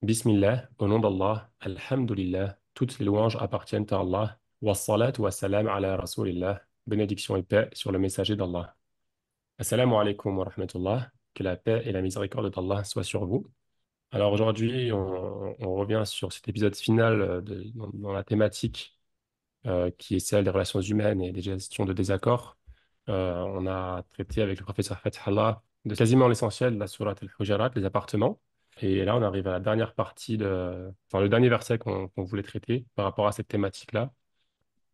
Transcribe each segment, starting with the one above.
Bismillah, au nom d'Allah, Alhamdulillah, toutes les louanges appartiennent à Allah. Wassalat wa salam ala Rasulillah, bénédiction et paix sur le messager d'Allah. Assalamu alaikum wa rahmatullah, que la paix et la miséricorde d'Allah soient sur vous. Alors aujourd'hui, on revient sur cet épisode final dans la thématique qui est celle des relations humaines et des gestions de désaccords. On a traité avec le professeur Fathallah de quasiment l'essentiel de la sourate Al-Hujarat, les appartements. Et là, on arrive à la dernière partie enfin, le dernier verset qu'on voulait traiter par rapport à cette thématique-là.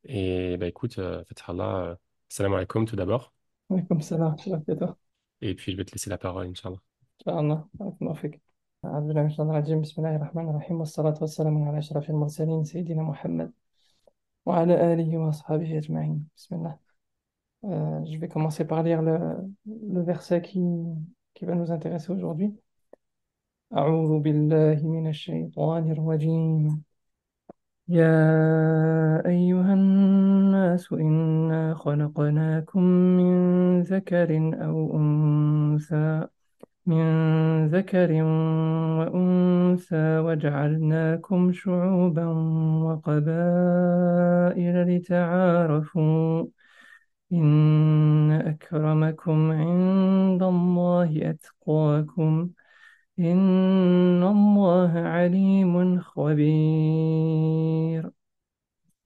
Et bah, écoute, Fathallah, salam alaikum tout d'abord. Oui, comme ça, là, je toi. Et puis, je vais te laisser la parole, Inch'Allah. Inch'Allah, barakallahu fik. أعوذ بالله من الشيطان الرجيم بسم الله الرحمن الرحيم والصلاة والسلام على أشرف المرسلين سيدنا محمد وعلى آله وأصحابه أجمعين بسم الله. Je vais commencer par lire le verset qui va nous intéresser aujourd'hui. أعوذ بالله من الشيطان الرجيم يا أيها الناس إنا خلقناكم من ذكر أو أنثى من ذكر وأنثى وجعلناكم شعوبا وقبائل لتعارفوا إن أكرمكم عند الله أتقاكم إن الله عليم خبير.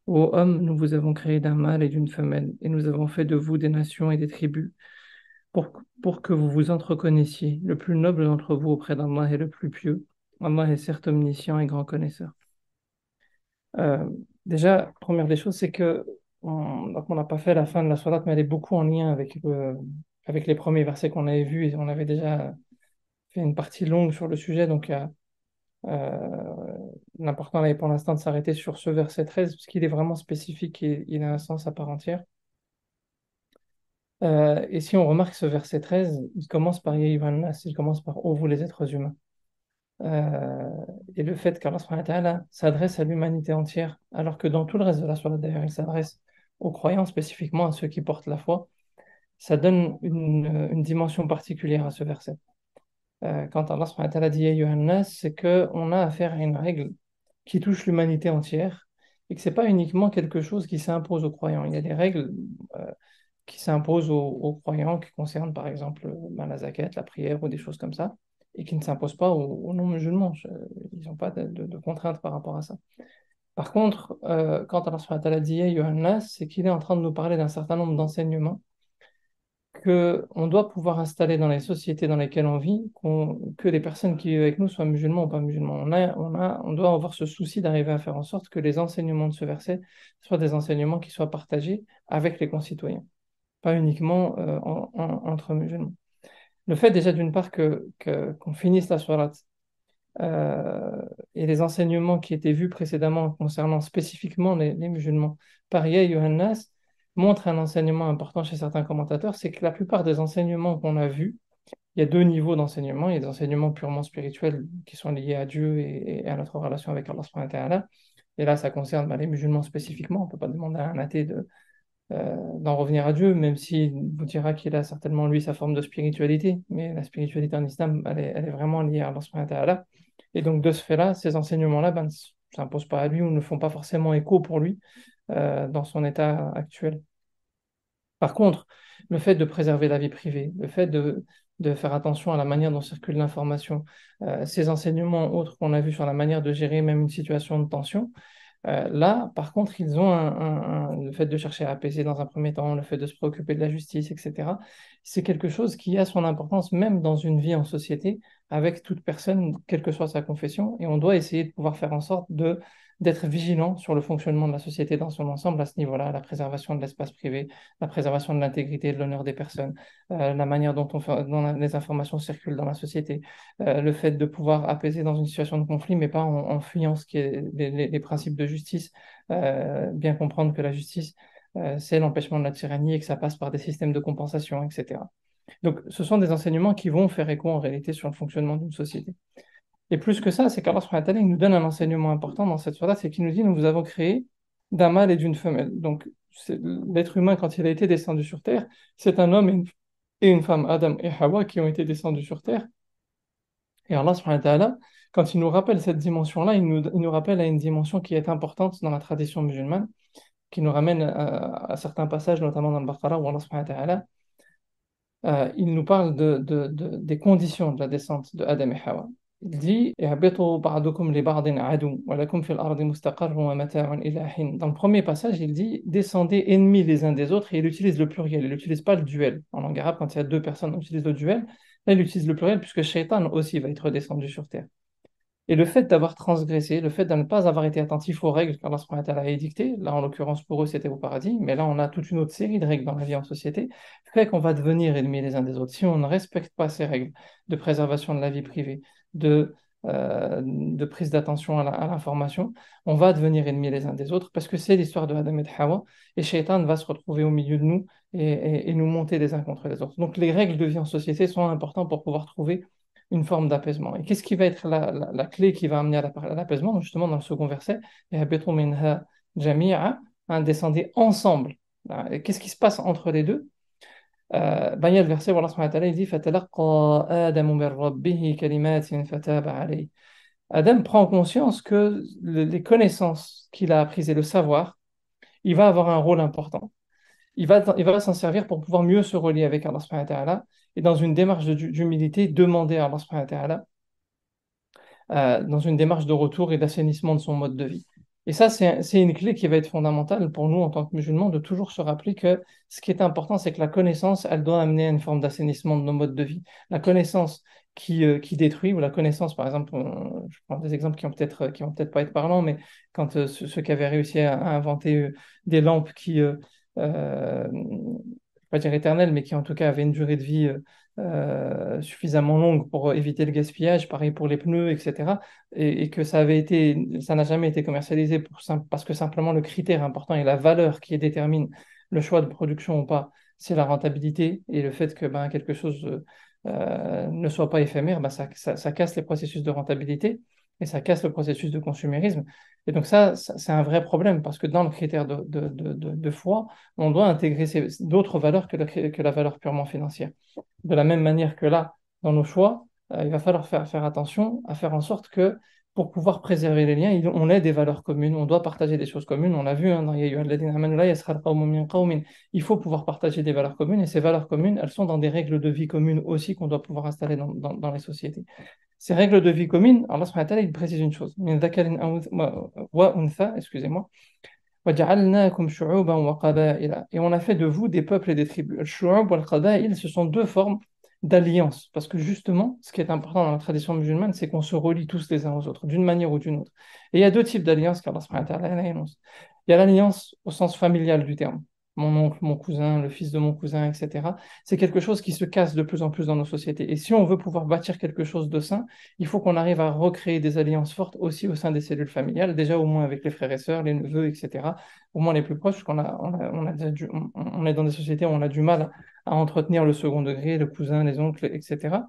Ô hommes, nous vous avons créé d'un mâle et d'une femelle, et nous avons fait de vous des nations et des tribus pour que vous vous entreconnaissiez. Le plus noble d'entre vous auprès d'Allah est le plus pieux. Allah est certes omniscient et grand connaisseur. Euh, Déjà, première des choses, c'est que donc on n'a pas fait la fin de la sourate, mais elle est beaucoup en lien avec les premiers versets qu'on avait vus. Et on avait déjà fait une partie longue sur le sujet, donc l'important est pour l'instant de s'arrêter sur ce verset 13, parce qu'il est vraiment spécifique et il a un sens à part entière. Et si on remarque ce verset 13, il commence par Ya ayyuhan nas, il commence par Ô vous les êtres humains. Euh, et le fait qu'Allah subhanahu wa ta'ala s'adresse à l'humanité entière, alors que dans tout le reste de la sourate d'ailleurs, il s'adresse aux croyants, spécifiquement à ceux qui portent la foi, ça donne une dimension particulière à ce verset. Quand Allah subhanahu wa ta'ala dit Ya ayyuhan nas, c'est qu'on a affaire à une règle qui touche l'humanité entière et que ce n'est pas uniquement quelque chose qui s'impose aux croyants. Il y a des règles euh, qui s'imposent aux croyants qui concernent par exemple la zakat, la prière ou des choses comme ça, et qui ne s'imposent pas aux non-musulmans. Ils n'ont pas de contraintes par rapport à ça. Par contre, quand Allah subhanahu wa ta'ala dit Ya ayyuhan nas, c'est qu'il est en train de nous parler d'un certain nombre d'enseignements que on doit pouvoir installer dans les sociétés dans lesquelles on vit, que les personnes qui vivent avec nous soient musulmans ou pas musulmans. On doit avoir ce souci d'arriver à faire en sorte que les enseignements de ce verset soient des enseignements qui soient partagés avec les concitoyens, pas uniquement entre musulmans. Le fait déjà d'une part qu'on finisse la sourate et les enseignements qui étaient vus précédemment concernant spécifiquement les musulmans par Ya Yohannas montrent un enseignement important chez certains commentateurs, c'est que la plupart des enseignements qu'on a vus, il y a deux niveaux d'enseignement. Il y a des enseignements purement spirituels qui sont liés à Dieu et à notre relation avec Allah subhanahu wa ta'ala. Et là, ça concerne les musulmans spécifiquement. On ne peut pas demander à un athée d'en revenir à Dieu, même s'il vous dira qu'il a certainement, lui, sa forme de spiritualité. Mais la spiritualité en islam, elle est vraiment liée à Allah subhanahu wa ta'ala. Et donc, de ce fait-là, ces enseignements-là ne s'imposent pas à lui ou ne font pas forcément écho pour lui dans son état actuel. Par contre, le fait de préserver la vie privée, le fait de faire attention à la manière dont circule l'information, ces enseignements autres qu'on a vus sur la manière de gérer même une situation de tension, là, par contre, ils ont le fait de chercher à apaiser dans un premier temps, le fait de se préoccuper de la justice, etc. C'est quelque chose qui a son importance même dans une vie en société, avec toute personne, quelle que soit sa confession, et on doit essayer de pouvoir faire en sorte d'être vigilant sur le fonctionnement de la société dans son ensemble à ce niveau-là, la préservation de l'espace privé, la préservation de l'intégrité et de l'honneur des personnes, la manière dont les informations circulent dans la société, le fait de pouvoir apaiser dans une situation de conflit, mais pas en fuyant ce qui est les principes de justice, bien comprendre que la justice, c'est l'empêchement de la tyrannie et que ça passe par des systèmes de compensation, etc. Donc, ce sont des enseignements qui vont faire écho en réalité sur le fonctionnement d'une société. Et plus que ça, c'est qu'Allah subhanahu wa ta'ala, il nous donne un enseignement important dans cette surah, c'est qu'il nous dit, nous vous avons créé d'un mâle et d'une femelle. Donc, l'être humain, quand il a été descendu sur Terre, c'est un homme et une femme, Adam et Hawa, qui ont été descendus sur Terre. Et Allah subhanahu wa ta'ala Quand il nous rappelle cette dimension-là, il nous rappelle à une dimension qui est importante dans la tradition musulmane, qui nous ramène à certains passages, notamment dans le Baqarah, où Allah subhanahu wa ta'ala, il nous parle des conditions de la descente de Adam et Hawa. Il dit اهبطوا بعضكم لبعض عدو ولكم في الأرض مستقر ومتاع إلى حين. Dans le premier passage, il dit descendez ennemis les uns des autres et il utilise le pluriel, il n'utilise pas le duel. En langue arabe, quand il y a deux personnes, on utilise le duel. Là, il utilise le pluriel puisque Shaitan aussi va être descendu sur terre. Et le fait d'avoir transgressé, le fait de ne pas avoir été attentif aux règles qu'Allah subhanahu wa ta'ala a édictées, là en l'occurrence pour eux c'était au paradis, mais là on a toute une autre série de règles dans la vie en société, fait qu'on va devenir ennemis les uns des autres. Si on ne respecte pas ces règles de préservation de la vie privée, de prise d'attention à l'information, on va devenir ennemis les uns des autres parce que c'est l'histoire de Adam et de Hawa, et Shaitan va se retrouver au milieu de nous et nous monter les uns contre les autres. Donc les règles de vie en société sont importantes pour pouvoir trouver une forme d'apaisement. Et qu'est-ce qui va être la clé qui va amener à l'apaisement? Justement, dans le second verset, يَهْبِطُوا مِنْهَا جَمِيعًا, hein, descendez ensemble. Et qu'est-ce qui se passe entre les deux? Il y a le verset où Allah subhanahu wa ta'ala il dit فَتَلَقَّى آدَمُ مِنْ رَبِّهِ كَلِمَاتٍ فَتَابَ عَلَيْهِ. Adam prend conscience que les connaissances qu'il a apprises et le savoir, il va avoir un rôle important. Il va s'en servir pour pouvoir mieux se relier avec Allah subhanahu wa ta'ala et dans une démarche d'humilité, demander à Allah subhanahu wa ta'ala dans une démarche de retour et d'assainissement de son mode de vie. Et ça, c'est une clé qui va être fondamentale pour nous en tant que musulmans, de toujours se rappeler que ce qui est important, c'est que la connaissance, elle doit amener à une forme d'assainissement de nos modes de vie. La connaissance qui détruit, ou la connaissance, par exemple, je prends des exemples qui vont peut-être pas être parlants, mais quand ceux qui avaient réussi à inventer des lampes je vais pas dire éternelles, mais qui en tout cas avaient une durée de vie suffisamment longue pour éviter le gaspillage, pareil pour les pneus, etc. Et que ça n'a jamais été commercialisé parce que simplement le critère important et la valeur qui détermine le choix de production ou pas, c'est la rentabilité et le fait que ben, quelque chose ne soit pas éphémère, ben, ça casse les processus de rentabilité et ça casse le processus de consumérisme. Et donc ça c'est un vrai problème parce que dans le critère de foi, on doit intégrer d'autres valeurs que la valeur purement financière. De la même manière que là, dans nos choix, il va falloir faire attention à faire en sorte que pour pouvoir préserver les liens, on ait des valeurs communes, on doit partager des choses communes. On l'a vu hein, dans Ya ayyuhalladhina amanu la yaskhar qawmun min qawmin. Il faut pouvoir partager des valeurs communes et ces valeurs communes, elles sont dans des règles de vie communes aussi qu'on doit pouvoir installer dans les sociétés. Ces règles de vie communes, Allah subhanahu wa ta'ala, il précise une chose. Min dhakarin wa untha, excusez-moi. وَجَعَلْنَاكُمْ شُعُوبًا وَقَبَائِلًا. Et on a fait de vous des peuples et des tribus. Al-shu'ub wal-qaba'il, ce sont deux formes d'alliance. Parce que justement, ce qui est important dans la tradition musulmane, c'est qu'on se relie tous les uns aux autres, d'une manière ou d'une autre. Et il y a deux types d'alliances qu'Allah subhanahu wa ta'ala énonce. Il y a l'alliance au sens familial du terme. Mon oncle, mon cousin, le fils de mon cousin, etc. C'est quelque chose qui se casse de plus en plus dans nos sociétés. Et si on veut pouvoir bâtir quelque chose de sain, il faut qu'on arrive à recréer des alliances fortes aussi au sein des cellules familiales, déjà au moins avec les frères et sœurs, les neveux, etc. Au moins les plus proches, parce on est dans des sociétés où on a du mal à entretenir le second degré, le cousin, les oncles, etc.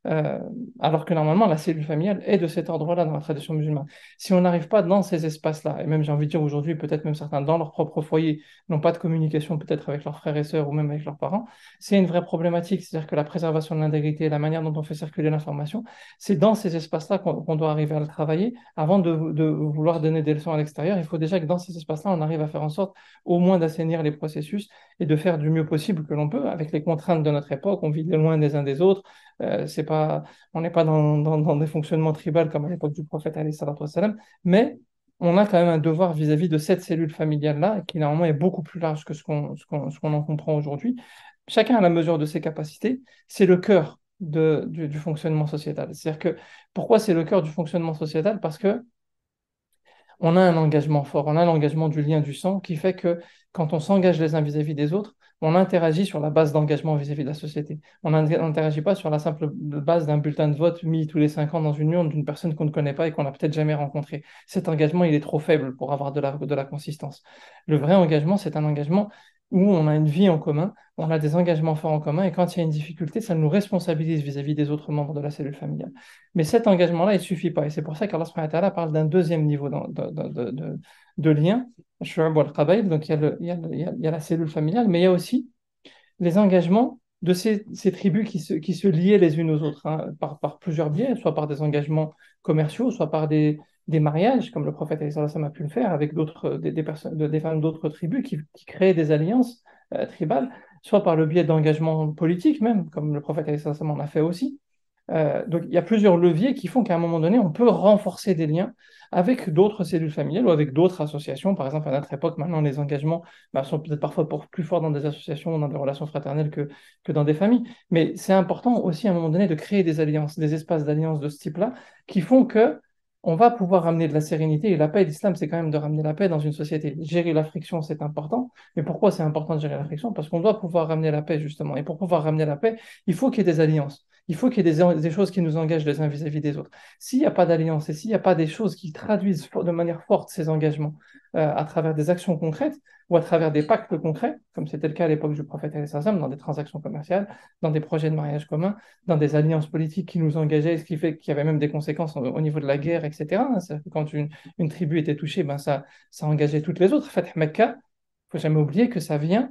Euh, alors que normalement, la cellule familiale est de cet ordre-là dans la tradition musulmane. Si on n'arrive pas dans ces espaces-là, et même j'ai envie de dire aujourd'hui, peut-être même certains dans leur propre foyer n'ont pas de communication peut-être avec leurs frères et sœurs ou même avec leurs parents, c'est une vraie problématique. C'est-à-dire que la préservation de l'intégrité, la manière dont on fait circuler l'information, c'est dans ces espaces-là qu'on doit arriver à le travailler. Avant de vouloir donner des leçons à l'extérieur, il faut déjà que dans ces espaces-là, on arrive à faire en sorte au moins d'assainir les processus et de faire du mieux possible que l'on peut avec les contraintes de notre époque. On vit loin des uns des autres. C'est pas, on n'est pas dans des fonctionnements tribaux comme à l'époque du prophète, alayhi salatu wassalam, mais on a quand même un devoir vis-à-vis de cette cellule familiale-là, qui normalement est beaucoup plus large que ce qu'on en comprend aujourd'hui. Chacun à la mesure de ses capacités, c'est le cœur du fonctionnement sociétal. C'est-à-dire que pourquoi c'est le cœur du fonctionnement sociétal? Parce que on a un engagement fort, on a l'engagement du lien du sang qui fait que quand on s'engage les uns vis-à-vis des autres, on interagit sur la base d'engagement vis-à-vis de la société. On n'interagit pas sur la simple base d'un bulletin de vote mis tous les 5 ans dans une urne d'une personne qu'on ne connaît pas et qu'on n'a peut-être jamais rencontrée. Cet engagement, il est trop faible pour avoir de la consistance. Le vrai engagement, c'est un engagement où on a une vie en commun, on a des engagements forts en commun, et quand il y a une difficulté, ça nous responsabilise vis-à-vis des autres membres de la cellule familiale. Mais cet engagement-là, il ne suffit pas. Et c'est pour ça qu'Allah subhanahu wa ta'ala parle d'un deuxième niveau de lien, Shu'ab wal-Qabaïl. Donc il y a la cellule familiale, mais il y a aussi les engagements ces tribus qui se liaient les unes aux autres, hein, par plusieurs biais, soit par des engagements commerciaux, soit par des mariages, comme le prophète alayhi salatu wa sallam a pu le faire avec des personnes, des femmes d'autres tribus qui créaient des alliances tribales, soit par le biais d'engagements politiques même, comme le prophète alayhi salatu wa sallam en a fait aussi. Donc, il y a plusieurs leviers qui font qu'à un moment donné, on peut renforcer des liens avec d'autres cellules familiales ou avec d'autres associations. Par exemple, à notre époque, maintenant, les engagements sont peut-être parfois plus forts dans des associations ou dans des relations fraternelles que dans des familles. Mais c'est important aussi, à un moment donné, de créer des alliances, des espaces d'alliance de ce type-là, qui font que on va pouvoir ramener de la sérénité et la paix. L'islam, c'est quand même de ramener la paix dans une société. Gérer la friction, c'est important. Mais pourquoi c'est important de gérer la friction? Parce qu'on doit pouvoir ramener la paix, justement. Et pour pouvoir ramener la paix, il faut qu'il y ait des alliances. Il faut qu'il y ait des choses qui nous engagent les uns vis-à-vis des autres. S'il n'y a pas d'alliance et s'il n'y a pas des choses qui traduisent de manière forte ces engagements à travers des actions concrètes ou à travers des pactes concrets, comme c'était le cas à l'époque du prophète alayhi salam, dans des transactions commerciales, dans des projets de mariage commun, dans des alliances politiques qui nous engageaient, ce qui fait qu'il y avait même des conséquences au niveau de la guerre, etc. Quand une tribu était touchée, ça engageait toutes les autres. Fatih Mecca, il ne faut jamais oublier que ça vient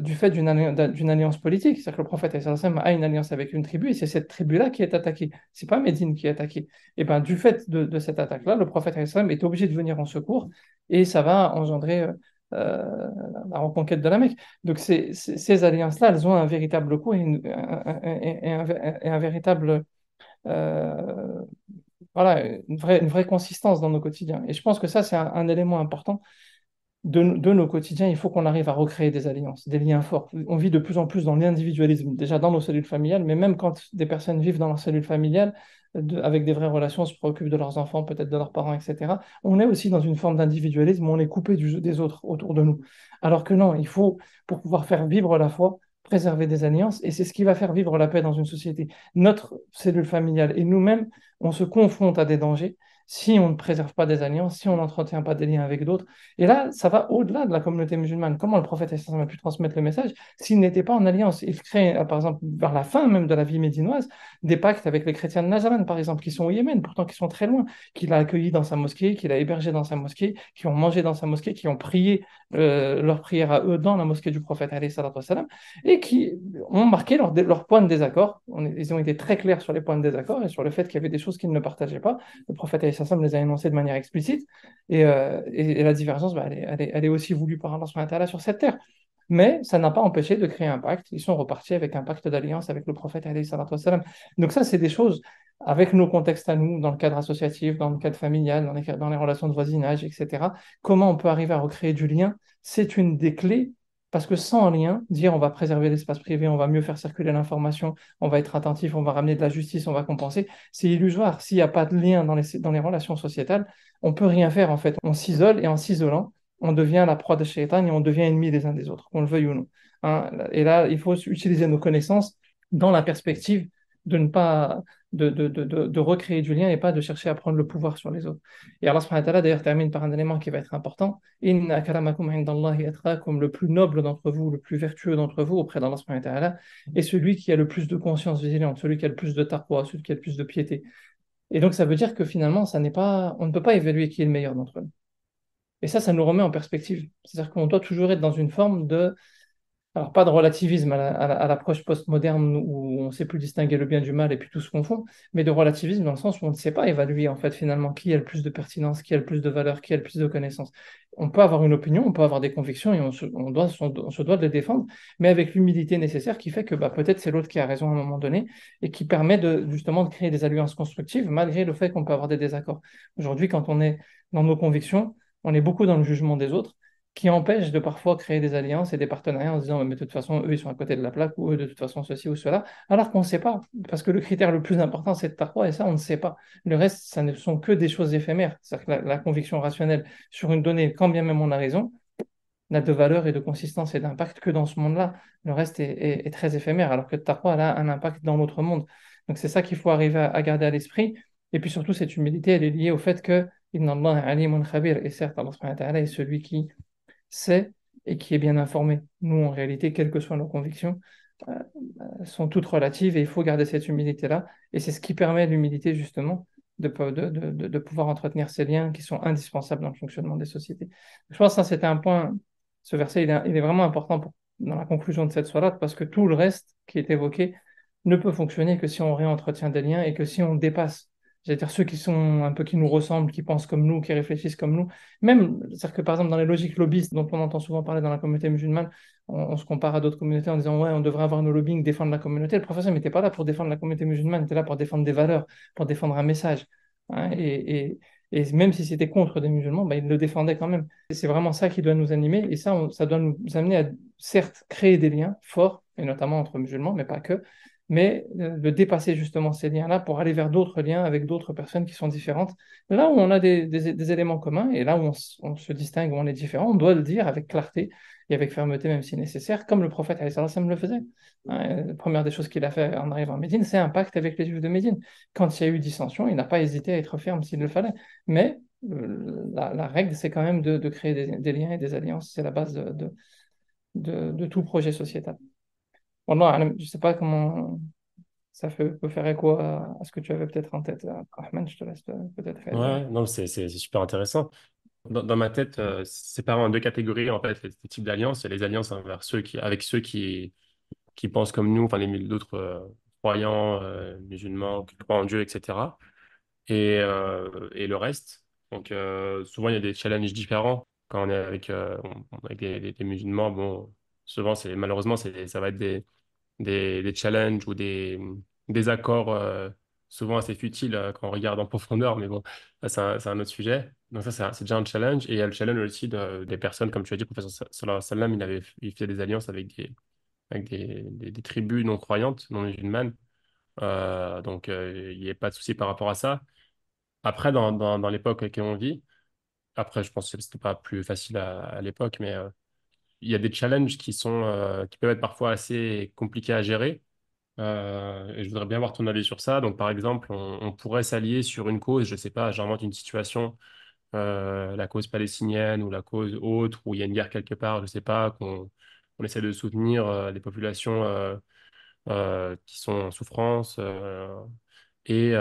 du fait d'une alliance politique. C'est-à-dire que le prophète a une alliance avec une tribu et c'est cette tribu-là qui est attaquée. C'est pas Médine qui est attaquée. Et ben, du fait de cette attaque-là, le prophète est obligé de venir en secours et ça va engendrer euh, la reconquête de la Mecque. Donc ces alliances-là, elles ont un véritable coût et un véritable euh, voilà, une vraie consistance dans nos quotidiens. Et je pense que ça, c'est un élément important de nos quotidiens, il faut qu'on arrive à recréer des alliances, des liens forts. On vit de plus en plus dans l'individualisme, déjà dans nos cellules familiales, mais même quand des personnes vivent dans leur cellule familiale, avec des vraies relations, se préoccupent de leurs enfants, peut-être de leurs parents, etc., on est aussi dans une forme d'individualisme où on est coupé des autres autour de nous. Alors que non, il faut, pour pouvoir faire vivre la foi, préserver des alliances, et c'est ce qui va faire vivre la paix dans une société. Notre cellule familiale et nous-mêmes, on se confronte à des dangers si on ne préserve pas des alliances, si on n'entretient pas des liens avec d'autres. Et là, ça va au-delà de la communauté musulmane. Comment le prophète a pu transmettre le message s'il n'était pas en alliance? Il crée, par exemple, vers la fin même de la vie médinoise, des pactes avec les chrétiens de Nazareth, par exemple, qui sont au Yémen, pourtant qui sont très loin, qu'il a accueillis dans sa mosquée, qu'il a hébergé dans sa mosquée, qui ont mangé dans sa mosquée, qui ont prié leur prière à eux dans la mosquée du prophète, alayhi salatu wassalam, et qui ont marqué leur point de désaccord. Ils ont été très clairs sur les points de désaccord et sur le fait qu'il y avait des choses qu'ils ne partageaient pas. Le prophète, alayhi salatu wassalam, les a énoncées de manière explicite. Et la divergence, elle est aussi voulue par Allah subhanahu wa ta'ala sur cette terre. Mais ça n'a pas empêché de créer un pacte. Ils sont repartis avec un pacte d'alliance avec le prophète, alayhi salatu wassalam. Donc ça, c'est des choses avec nos contextes à nous, dans le cadre associatif, dans le cadre familial, dans les relations de voisinage, etc. Comment on peut arriver à recréer du lien? C'est une des clés, parce que sans lien, dire on va préserver l'espace privé, on va mieux faire circuler l'information, on va être attentif, on va ramener de la justice, on va compenser, c'est illusoire. S'il n'y a pas de lien dans les relations sociétales, on peut rien faire en fait. On s'isole et en s'isolant, on devient la proie de Shaitan et on devient ennemi les uns des autres, qu'on le veuille ou non. Hein. Et là, il faut utiliser nos connaissances dans la perspective de ne pas de recréer du lien et pas de chercher à prendre le pouvoir sur les autres. Et Allah subhanahu wa ta'ala d'ailleurs termine par un élément qui va être important. Inna akramakum indallahi atqakum, le plus noble d'entre vous, le plus vertueux d'entre vous auprès d'Allah subhanahu wa ta'ala, est celui qui a le plus de conscience vigilante, celui qui a le plus de taqwa, celui qui a le plus de piété. Et donc ça veut dire que finalement, on ne peut pas évaluer qui est le meilleur d'entre nous. Et ça nous remet en perspective. C'est-à-dire qu'on doit toujours être dans une forme de alors, pas de relativisme à l'approche postmoderne où on ne sait plus distinguer le bien du mal et puis tout se confond, mais de relativisme dans le sens où on ne sait pas évaluer en fait finalement qui a le plus de pertinence, qui a le plus de valeur, qui a le plus de connaissances. On peut avoir une opinion, on peut avoir des convictions et on se doit de les défendre, mais avec l'humilité nécessaire qui fait que peut-être c'est l'autre qui a raison à un moment donné et qui permet justement de créer des alliances constructives malgré le fait qu'on peut avoir des désaccords. Aujourd'hui, quand on est dans nos convictions, on est beaucoup dans le jugement des autres qui empêche de parfois créer des alliances et des partenariats en se disant, mais de toute façon, eux, ils sont à côté de la plaque, ou eux, de toute façon, ceci ou cela, alors qu'on ne sait pas, parce que le critère le plus important, c'est de taqwa, et ça, on ne sait pas. Le reste, ça ne sont que des choses éphémères. C'est-à-dire que la conviction rationnelle sur une donnée, quand bien même on a raison, n'a de valeur et de consistance et d'impact que dans ce monde-là. Le reste est très éphémère, alors que le taqwa, elle a un impact dans l'autre monde. Donc c'est ça qu'il faut arriver à garder à l'esprit. Et puis surtout, cette humilité, elle est liée au fait que Inna Allah alimun khabir, et certes, Allah subhanahu wa ta'ala est celui qui sait et qui est bien informé. Nous, en réalité, quelles que soient nos convictions, sont toutes relatives et il faut garder cette humilité-là. Et c'est ce qui permet l'humilité, justement, de pouvoir entretenir ces liens qui sont indispensables dans le fonctionnement des sociétés. Je pense que ça, c'était un point, ce verset, il est vraiment important dans la conclusion de cette salat, parce que tout le reste qui est évoqué ne peut fonctionner que si on réentretient des liens et que si on dépasse. C'est-à-dire ceux qui sont un peu qui nous ressemblent, qui pensent comme nous, qui réfléchissent comme nous. Même, c'est-à-dire que par exemple, dans les logiques lobbyistes dont on entend souvent parler dans la communauté musulmane, on se compare à d'autres communautés en disant, ouais, on devrait avoir nos lobbying, défendre la communauté. Le professeur n'était pas là pour défendre la communauté musulmane, il était là pour défendre des valeurs, pour défendre un message. Hein, et même si c'était contre des musulmans, ben, il le défendait quand même. Et c'est vraiment ça qui doit nous animer, et ça, ça doit nous amener à, certes, créer des liens forts, et notamment entre musulmans, mais pas que, mais de dépasser justement ces liens-là pour aller vers d'autres liens avec d'autres personnes qui sont différentes. Là où on a des éléments communs, et là où on se distingue, où on est différent, on doit le dire avec clarté et avec fermeté, même si nécessaire, comme le prophète alayhi salam le faisait. Hein, la première des choses qu'il a fait en arrivant à Médine, c'est un pacte avec les Juifs de Médine. Quand il y a eu dissension, il n'a pas hésité à être ferme s'il le fallait. Mais la règle, c'est quand même de créer des liens et des alliances. C'est la base de tout projet sociétal. Wallah, je ne sais pas comment peut faire écho à ce que tu avais peut-être en tête. Ahmed, je te laisse peut-être réagir. Ouais, non, c'est super intéressant. Dans ma tête, c'est séparé en deux catégories, en fait, les types d'alliances. Il y a les alliances envers avec ceux qui pensent comme nous, enfin, d'autres croyants, musulmans, qui croient en Dieu, etc. Et le reste. Donc, souvent, il y a des challenges différents quand on est avec des musulmans. Bon, souvent, malheureusement, ça va être des challenges ou des accords souvent assez futiles quand on regarde en profondeur, mais bon, ça, c'est un autre sujet. Donc ça, c'est déjà un challenge. Et il y a le challenge aussi des personnes, comme tu as dit, le professeur Sallallahu alayhi wa sallam, il fait des alliances avec des tribus non croyantes, non musulmanes. Donc il n'y a pas de souci par rapport à ça. Après, dans l'époque à laquelle on vit, après, je pense que c'était pas plus facile à l'époque, mais il y a des challenges qui peuvent être parfois assez compliqués à gérer. Et je voudrais bien avoir ton avis sur ça. Donc, par exemple, on pourrait s'allier sur une cause, je sais pas, j'invente une situation, la cause palestinienne ou la cause autre, où il y a une guerre quelque part, je sais pas, on essaie de soutenir des populations qui sont en souffrance, et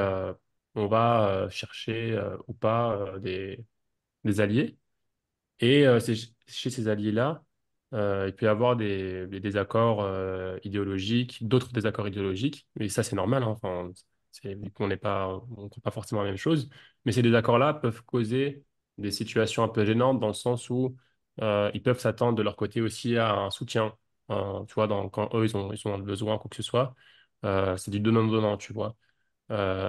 on va chercher ou pas des alliés. Et chez ces alliés-là, il peut y avoir des désaccords idéologiques, d'autres désaccords idéologiques, mais ça c'est normal, hein. Enfin, vu qu'on on croit pas forcément à la même chose, mais ces désaccords-là peuvent causer des situations un peu gênantes dans le sens où ils peuvent s'attendre de leur côté aussi à un soutien. Tu vois, quand eux ils ont le besoin, quoi que ce soit, c'est du donnant-donnant, tu vois.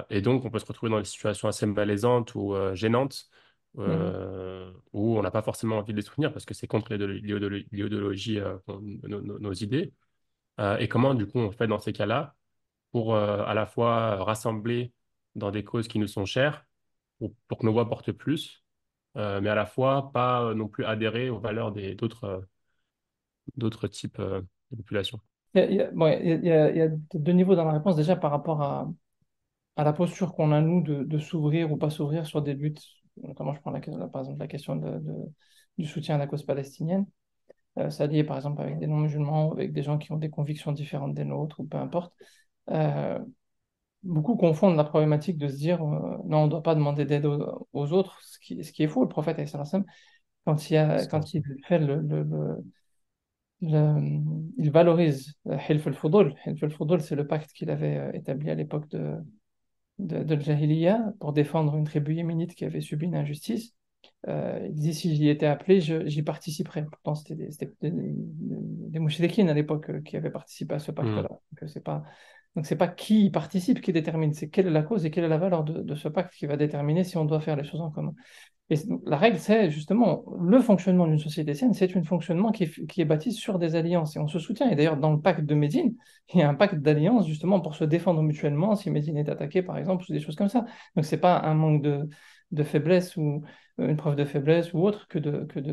Et donc, on peut se retrouver dans des situations assez malaisantes ou gênantes Mhm. où on n'a pas forcément envie de les soutenir parce que c'est contre l'idéologie, nos idées. Et comment, du coup, on fait dans ces cas-là pour à la fois rassembler dans des causes qui nous sont chères, pour que nos voix portent plus, mais à la fois pas non plus adhérer aux valeurs d'autres types de populations. Bon, il y a deux niveaux dans la réponse. Déjà, par rapport à la posture qu'on a, nous, de s'ouvrir ou pas s'ouvrir sur des luttes, notamment je prends par exemple la question du soutien à la cause palestinienne, s'allier par exemple avec des non-musulmans, avec des gens qui ont des convictions différentes des nôtres, ou peu importe. Euh, Beaucoup confondent la problématique de se dire non, on ne doit pas demander d'aide aux autres, ce qui est faux. Le prophète, alayhi salam, quand il fait il valorise Hilf al-Fudul. Hilf al-Fudul, c'est le pacte qu'il avait établi à l'époque de Jahiliya pour défendre une tribu yéménite qui avait subi une injustice. Il dit si j'y étais appelé, j'y participerais. Pourtant, des mouchriquines à l'époque qui avaient participé à ce pacte-là. Hmm. Donc c'est pas qui y participe qui détermine, c'est quelle est la cause et quelle est la valeur de ce pacte qui va déterminer si on doit faire les choses en commun. Et la règle, c'est justement le fonctionnement d'une société saine, c'est un fonctionnement qui est bâti sur des alliances et on se soutient. Et d'ailleurs, dans le pacte de Médine, il y a un pacte d'alliance justement pour se défendre mutuellement si Médine est attaquée, par exemple, ou des choses comme ça. Donc, c'est pas un manque de faiblesse ou une preuve de faiblesse ou autre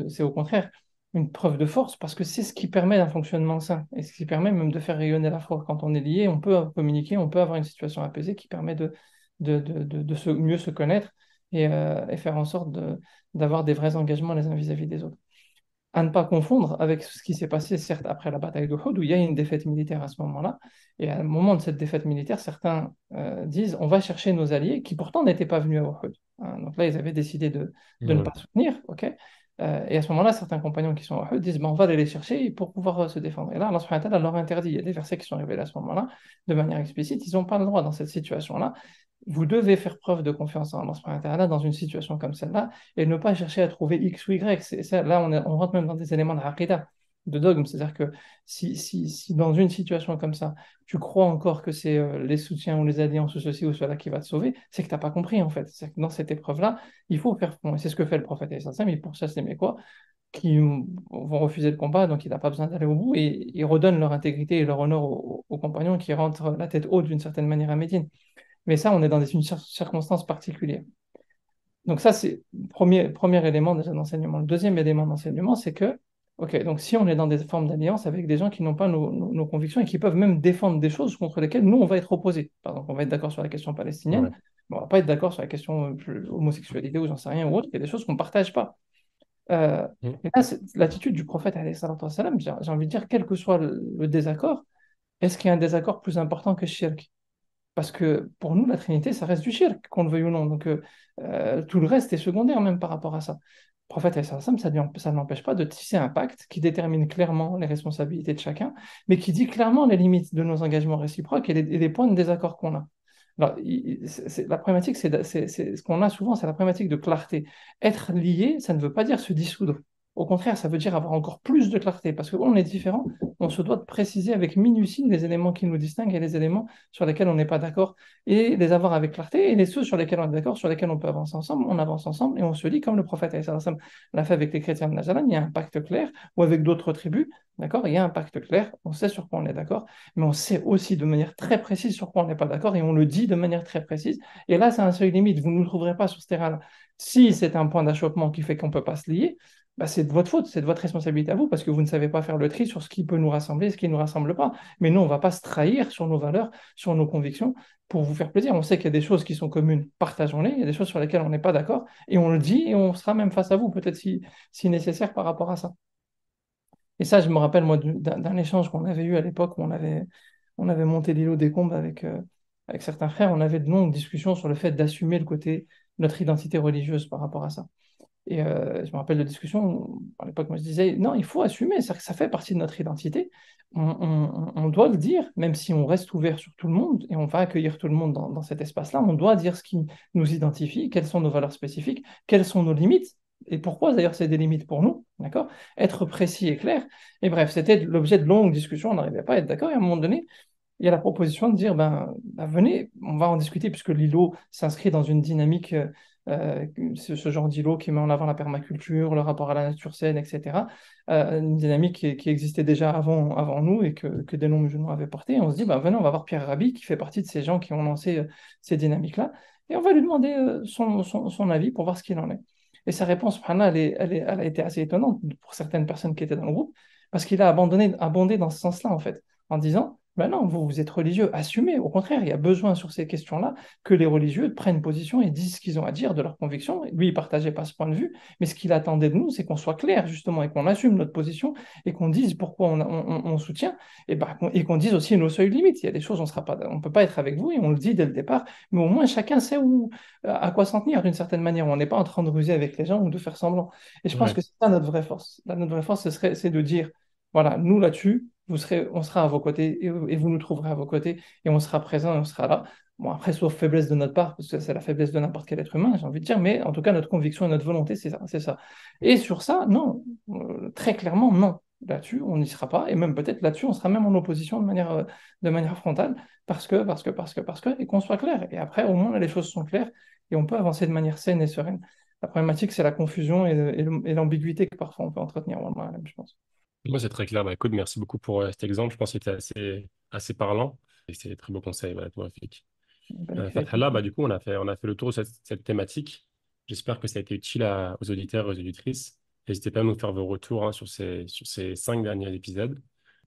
c'est au contraire une preuve de force parce que c'est ce qui permet un fonctionnement sain et ce qui permet même de faire rayonner la foi. Quand on est lié, on peut communiquer, on peut avoir une situation apaisée qui permet de mieux se connaître et faire en sorte d'avoir des vrais engagements les uns vis-à-vis des autres. À ne pas confondre avec ce qui s'est passé, certes, après la bataille d'Uhud, où il y a une défaite militaire à ce moment-là. Et à un moment de cette défaite militaire, certains disent on va chercher nos alliés qui pourtant n'étaient pas venus à Uhud. Hein, donc là, ils avaient décidé de ne Ouais. pas soutenir. Ok. Et à ce moment-là, certains compagnons qui sont à Uhud disent, ben, on va aller les chercher pour pouvoir se défendre. Et là, Allah subhanahu wa ta'ala leur interdit. Il y a des versets qui sont révélés à ce moment-là, de manière explicite. Ils n'ont pas le droit dans cette situation-là. Vous devez faire preuve de confiance en Allah subhanahu wa ta'ala dans une situation comme celle-là et ne pas chercher à trouver X ou Y. Là, on rentre même dans des éléments de aqidah, de dogme. C'est-à-dire que si dans une situation comme ça, tu crois encore que c'est les soutiens ou les alliances ou ceci ou cela qui va te sauver, c'est que tu n'as pas compris en fait. C'est que dans cette épreuve-là, il faut faire front. Et c'est ce que fait le prophète. Mais pour ça, c'est mais quoi? Qui vont refuser le combat, donc il n'a pas besoin d'aller au bout, et ils redonnent leur intégrité et leur honneur aux compagnons qui rentrent la tête haute d'une certaine manière à Médine. Mais ça, on est dans une circonstance particulière. Donc ça, c'est le premier élément déjà d'enseignement. Le deuxième élément d'enseignement, c'est que, ok, donc si on est dans des formes d'alliance avec des gens qui n'ont pas nos convictions et qui peuvent même défendre des choses contre lesquelles nous, on va être opposés. Par exemple, on va être d'accord sur la question palestinienne, Ouais. mais on va pas être d'accord sur la question homosexualité ou j'en sais rien ou autre. Il y a des choses qu'on ne partage pas. Euh, Mm. et là, l'attitude du prophète, alayhi salatu wassalam, j'ai envie de dire, quel que soit le désaccord, est-ce qu'il y a un désaccord plus important que shirk? Parce que pour nous, la Trinité, ça reste du shirk, qu'on le veuille ou non. Donc tout le reste est secondaire même par rapport à ça. Le prophète, alayhi salatu wassalam, ça ne l'empêche pas de tisser un pacte qui détermine clairement les responsabilités de chacun, mais qui dit clairement les limites de nos engagements réciproques et les points de désaccord qu'on a. Alors, la problématique, ce qu'on a souvent, c'est la problématique de clarté. Être lié, ça ne veut pas dire se dissoudre. Au contraire, ça veut dire avoir encore plus de clarté, parce qu'on est différent, on se doit de préciser avec minutie les éléments qui nous distinguent et les éléments sur lesquels on n'est pas d'accord, et les avoir avec clarté, et les ceux sur lesquels on est d'accord, sur lesquels on peut avancer ensemble, on avance ensemble, et on se lit comme le prophète alayhi salam l'a fait avec les chrétiens de Nazaret, il y a un pacte clair, ou avec d'autres tribus, d'accord, il y a un pacte clair, on sait sur quoi on est d'accord, mais on sait aussi de manière très précise sur quoi on n'est pas d'accord et on le dit de manière très précise. Et là, c'est un seuil limite. Vous ne nous trouverez pas sur ce terrain-là. Si c'est un point d'achoppement qui fait qu'on ne peut pas se lier, bah, c'est de votre faute, c'est de votre responsabilité à vous parce que vous ne savez pas faire le tri sur ce qui peut nous rassembler et ce qui ne nous rassemble pas. Mais nous, on ne va pas se trahir sur nos valeurs, sur nos convictions pour vous faire plaisir. On sait qu'il y a des choses qui sont communes, partageons-les. Il y a des choses sur lesquelles on n'est pas d'accord et on le dit et on sera même face à vous, peut-être si nécessaire par rapport à ça. Et ça, je me rappelle, moi, d'un échange qu'on avait eu à l'époque où on avait monté l'îlot des Combes avec certains frères. On avait de longues discussions sur le fait d'assumer le côté, notre identité religieuse par rapport à ça. Et je me rappelle de discussions où, à l'époque, moi, je disais, non, il faut assumer, ça fait partie de notre identité. On doit le dire, même si on reste ouvert sur tout le monde et on va accueillir tout le monde dans cet espace-là. On doit dire ce qui nous identifie, quelles sont nos valeurs spécifiques, quelles sont nos limites. Et pourquoi d'ailleurs c'est des limites pour nous, d'accord? Être précis et clair. Et bref, c'était l'objet de longues discussions, on n'arrivait pas à être d'accord. Et à un moment donné, il y a la proposition de dire, venez, on va en discuter, puisque l'îlot s'inscrit dans une dynamique, ce genre d'îlot qui met en avant la permaculture, le rapport à la nature saine, etc. Une dynamique qui existait déjà avant nous et que des non-musulmans avaient porté. Et on se dit, venez, on va voir Pierre Rabhi, qui fait partie de ces gens qui ont lancé ces dynamiques-là, et on va lui demander son avis pour voir ce qu'il en est. Et sa réponse, subhanallah, elle a été assez étonnante pour certaines personnes qui étaient dans le groupe, parce qu'il a abondé dans ce sens-là, en fait, en disant, ben non, vous êtes religieux, assumez. Au contraire, il y a besoin sur ces questions-là que les religieux prennent position et disent ce qu'ils ont à dire de leurs convictions. Lui, il ne partageait pas ce point de vue, mais ce qu'il attendait de nous, c'est qu'on soit clair, justement, et qu'on assume notre position et qu'on dise pourquoi on soutient et qu'on dise aussi nos seuils limites. Il y a des choses, on ne peut pas être avec vous et on le dit dès le départ, mais au moins chacun sait à quoi s'en tenir d'une certaine manière. On n'est pas en train de ruser avec les gens ou de faire semblant. Et je pense Ouais. que c'est ça notre vraie force. Notre vraie force, c'est de dire, voilà, nous là-dessus, on sera à vos côtés et vous nous trouverez à vos côtés et on sera présent et on sera là. Bon, après, sauf faiblesse de notre part, parce que c'est la faiblesse de n'importe quel être humain, j'ai envie de dire, mais en tout cas, notre conviction et notre volonté, c'est ça, c'est ça. Et sur ça, non, très clairement, non. Là-dessus, on n'y sera pas, et même peut-être là-dessus, on sera même en opposition de manière frontale, et qu'on soit clair. Et après, au moins, les choses sont claires, et on peut avancer de manière saine et sereine. La problématique, c'est la confusion et l'ambiguïté que parfois on peut entretenir, wallah alam, je pense. Moi, c'est très clair. Bah, écoute, merci beaucoup pour cet exemple. Je pense qu'il était assez parlant. Et c'est des très beau conseil. Voilà, tout Rafik. Barak fik. Fathallah, bah, du coup, on a fait le tour de cette thématique. J'espère que ça a été utile aux auditeurs et aux auditrices. N'hésitez pas à nous faire vos retours hein, sur ces 5 derniers épisodes.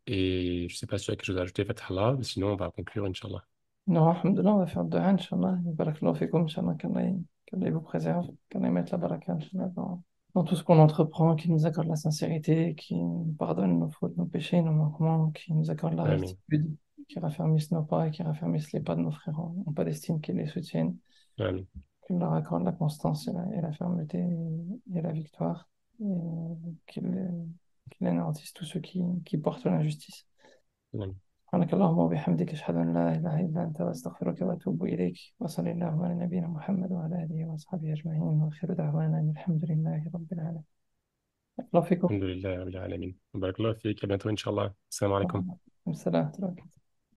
Et je ne sais pas si tu as quelque chose à ajouter, Fathallah. Sinon, on va conclure, Inch'Allah. Non, alhamdoulilah, on va faire dua, Inch'Allah. Barakallahu fikum, Inch'Allah, qu'Allah vous préserve, qu'Allah mette la baraka, Inch'Allah, dans tout ce qu'on entreprend, qui nous accorde la sincérité, qui nous pardonne nos fautes, nos péchés, nos manquements, qui nous accorde la Amin. rectitude, qui raffermisse nos pas et qui raffermisse les pas de nos frères en Palestine, qui les soutiennent, Amin. qui leur accorde la constance et la fermeté et la victoire. et qu'il anéantisse tous ceux qui portent l'injustice. Amen. سبحانك اللهم وبحمدك أشهد أن لا إله إلا أنت وأستغفرك وأتوب إليك وصلى الله على نبينا محمد وعلى آله وأصحابه أجمعين وآخر دعوانا أن الحمد لله رب العالمين. الله فيكم. Alhamdulillah, Rabbil Alamin. Barakallahu fiik, à bientôt, Inch'Allah. Assalamu alaikum. السلام.